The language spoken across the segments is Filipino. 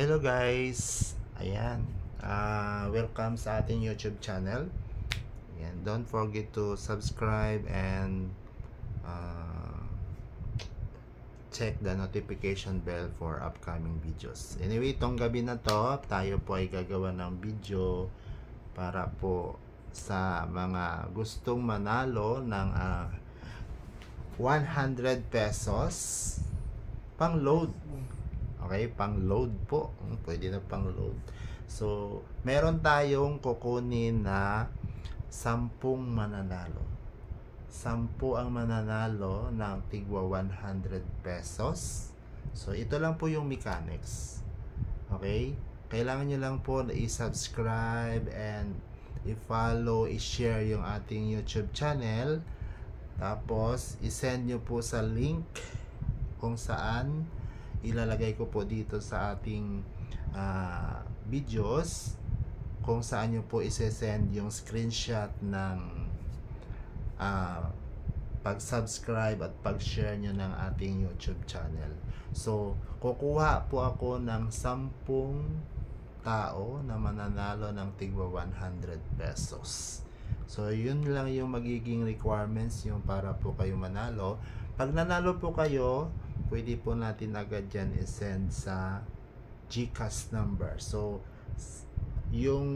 Hello guys! Ayan. Welcome sa ating YouTube channel. Ayan. Don't forget to subscribe and check the notification bell for upcoming videos. Anyway, itong gabi na to, tayo po ay gagawa ng video para po sa mga gustong manalo ng 100 pesos pang load. Okay, pang load po. Pwede na pang load. So, meron tayong kukunin na 10 mananalo. 10 ang mananalo ng tigwa 100 pesos. So, ito lang po yung mechanics. Okay? Kailangan nyo lang po na i-subscribe and i-follow, i-share yung ating YouTube channel. Tapos, i-send nyo po sa link kung saan ilalagay ko po dito sa ating videos, kung saan nyo po ise-send yung screenshot ng pag-subscribe at pag-share nyo ng ating YouTube channel. So, kukuha po ako ng 10 tao na mananalo ng tigwa 100 pesos. So, yun lang yung magiging requirements yung para po kayo manalo. Pag nanalo po kayo, pwede po natin agad dyan i-send sa GCash number. So, yung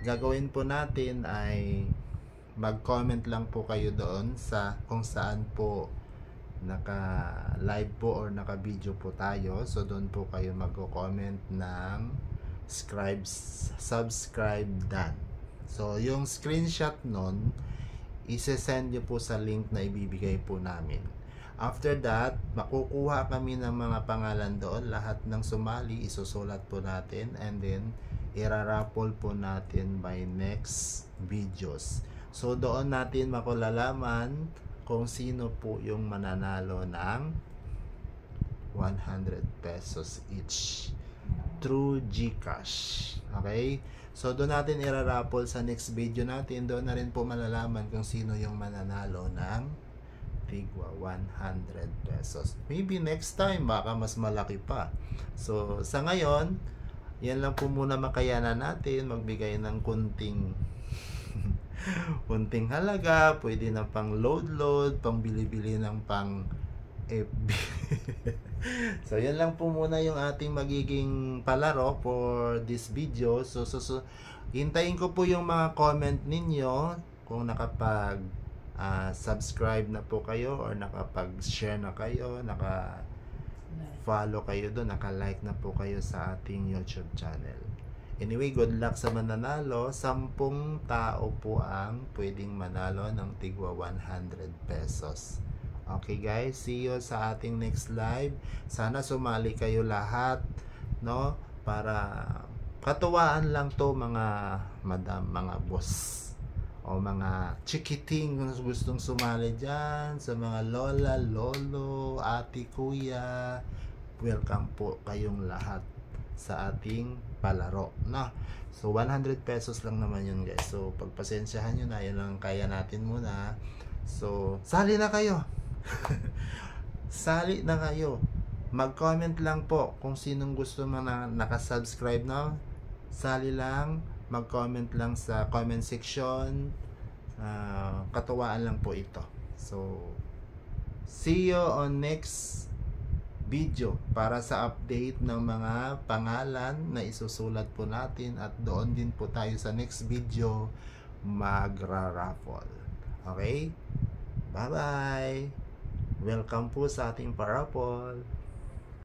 gagawin po natin ay mag-comment lang po kayo doon sa kung saan po naka-live po or naka-video po tayo. So, doon po kayo mag-comment ng subscribe done. So, yung screenshot nun, ise-send nyo po sa link na ibibigay po namin. After that, makukuha kami ng mga pangalan doon. Lahat ng sumali, isusulat po natin. And then, iraraffle po natin by next videos. So, doon natin makulalaman kung sino po yung mananalo ng 100 pesos each through GCash. Okay? So, doon natin iraraffle sa next video natin. Doon na rin po malalaman kung sino yung mananalo ng tigwa 100 pesos. Maybe next time, baka mas malaki pa. So, sa ngayon, yan lang po muna makayanan natin. Magbigay ng kunting halaga. Pwede na pang load, pang bili-bili ng pang FB. So, yan lang po muna yung ating magiging palaro for this video. So, hintayin ko po yung mga comment ninyo kung nakapag subscribe na po kayo or nakapag-share na kayo, naka-follow kayo doon, naka-like na po kayo sa ating YouTube channel. Anyway, good luck sa mananalo. 10 tao po ang pwedeng manalo ng tigwa 100 pesos. Okay guys, see you sa ating next live. Sana sumali kayo lahat, no? Para katuwaan lang to mga madam, mga boss, o mga chikiting kung gustong sumali dyan, sa mga lola, lolo, ate, kuya, welcome po kayong lahat sa ating palaro, no? So 100 pesos lang naman yun guys. So pagpasensyahan nyo na, yun lang kaya natin muna. So sali na kayo. Sali na kayo. Mag-comment lang po kung sinong gusto na nakasubscribe na. Sali lang, mag-comment lang sa comment section. Katuwaan lang po ito. So, see you on next video para sa update ng mga pangalan na isusulat po natin, at doon din po tayo sa next video magra-raffle. Okay? Bye-bye! Welcome po sa ating paraffle.